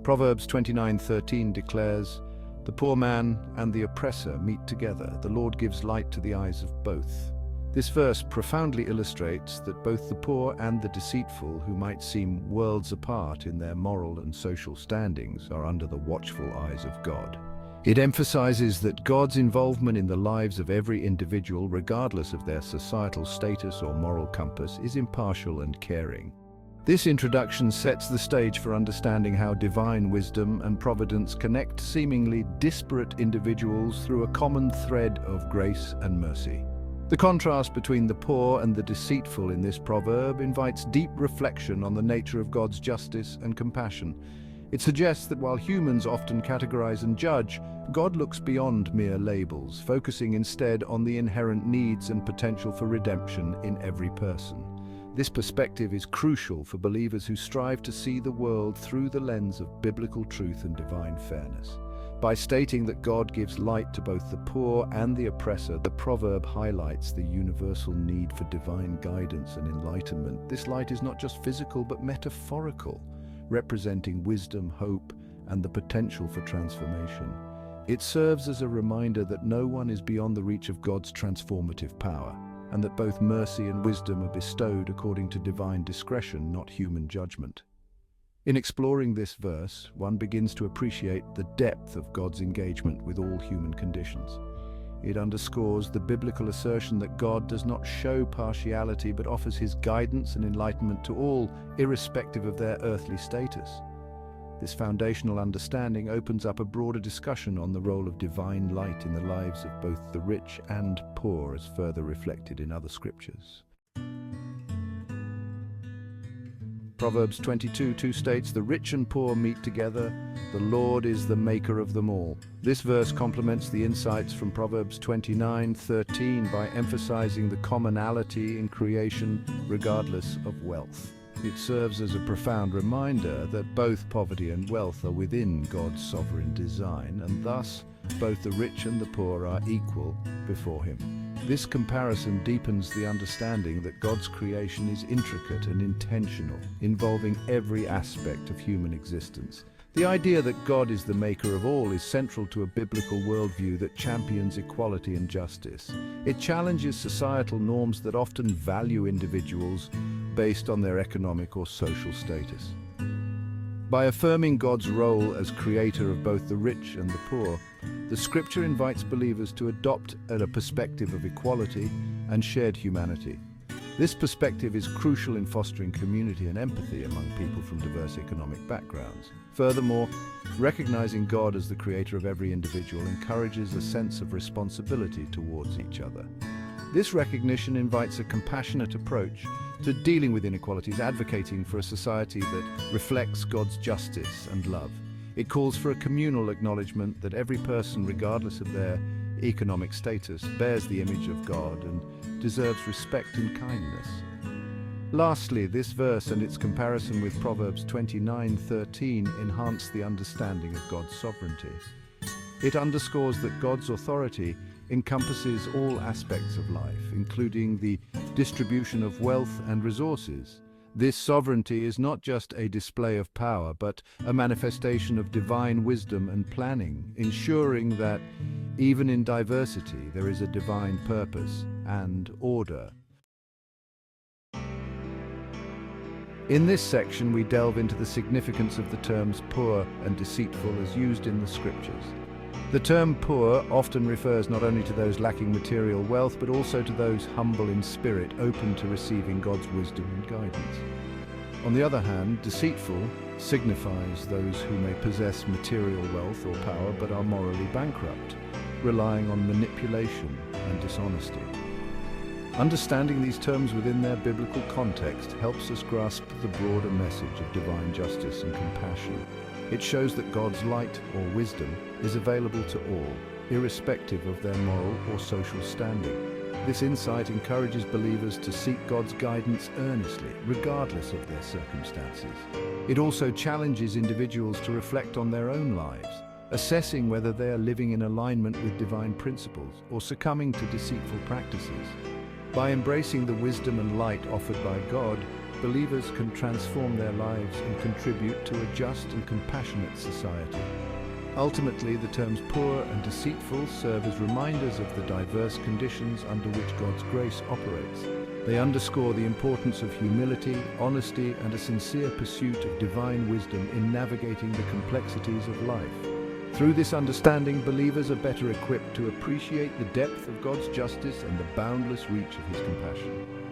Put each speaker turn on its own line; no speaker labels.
Proverbs 29:13 declares, "The poor man and the oppressor meet together. The Lord gives light to the eyes of both." This verse profoundly illustrates that both the poor and the deceitful, who might seem worlds apart in their moral and social standings, are under the watchful eyes of God. It emphasizes that God's involvement in the lives of every individual, regardless of their societal status or moral compass, is impartial and caring. This introduction sets the stage for understanding how divine wisdom and providence connect seemingly disparate individuals through a common thread of grace and mercy. The contrast between the poor and the deceitful in this proverb invites deep reflection on the nature of God's justice and compassion. It suggests that while humans often categorize and judge, God looks beyond mere labels, focusing instead on the inherent needs and potential for redemption in every person. This perspective is crucial for believers who strive to see the world through the lens of biblical truth and divine fairness. By stating that God gives light to both the poor and the oppressor, the proverb highlights the universal need for divine guidance and enlightenment. This light is not just physical but metaphorical, representing wisdom, hope, and the potential for transformation. It serves as a reminder that no one is beyond the reach of God's transformative power, and that both mercy and wisdom are bestowed according to divine discretion, not human judgment. In exploring this verse, one begins to appreciate the depth of God's engagement with all human conditions. It underscores the biblical assertion that God does not show partiality but offers his guidance and enlightenment to all, irrespective of their earthly status. This foundational understanding opens up a broader discussion on the role of divine light in the lives of both the rich and poor, as further reflected in other scriptures. Proverbs 22:2 states, "The rich and poor meet together. The Lord is the maker of them all." This verse complements the insights from Proverbs 29:13 by emphasizing the commonality in creation regardless of wealth. It serves as a profound reminder that both poverty and wealth are within God's sovereign design, and thus both the rich and the poor are equal before him. This comparison deepens the understanding that God's creation is intricate and intentional, involving every aspect of human existence. The idea that God is the maker of all is central to a biblical worldview that champions equality and justice. It challenges societal norms that often value individuals based on their economic or social status. By affirming God's role as creator of both the rich and the poor, the scripture invites believers to adopt a perspective of equality and shared humanity. This perspective is crucial in fostering community and empathy among people from diverse economic backgrounds. Furthermore, recognizing God as the creator of every individual encourages a sense of responsibility towards each other. This recognition invites a compassionate approach to dealing with inequalities, advocating for a society that reflects God's justice and love. It calls for a communal acknowledgement that every person, regardless of their economic status, bears the image of God and deserves respect and kindness. Lastly, this verse and its comparison with Proverbs 29:13 enhance the understanding of God's sovereignty. It underscores that God's authority encompasses all aspects of life, including the distribution of wealth and resources. This sovereignty is not just a display of power, but a manifestation of divine wisdom and planning, ensuring that even in diversity there is a divine purpose and order. In this section, we delve into the significance of the terms poor and deceitful as used in the scriptures. The term poor often refers not only to those lacking material wealth, but also to those humble in spirit, open to receiving God's wisdom and guidance. On the other hand, deceitful signifies those who may possess material wealth or power but are morally bankrupt, relying on manipulation and dishonesty. Understanding these terms within their biblical context helps us grasp the broader message of divine justice and compassion. It shows that God's light or wisdom is available to all, irrespective of their moral or social standing. This insight encourages believers to seek God's guidance earnestly, regardless of their circumstances. It also challenges individuals to reflect on their own lives, assessing whether they are living in alignment with divine principles or succumbing to deceitful practices. By embracing the wisdom and light offered by God, believers can transform their lives and contribute to a just and compassionate society. Ultimately, the terms poor and deceitful serve as reminders of the diverse conditions under which God's grace operates. They underscore the importance of humility, honesty, and a sincere pursuit of divine wisdom in navigating the complexities of life. Through this understanding, believers are better equipped to appreciate the depth of God's justice and the boundless reach of His compassion.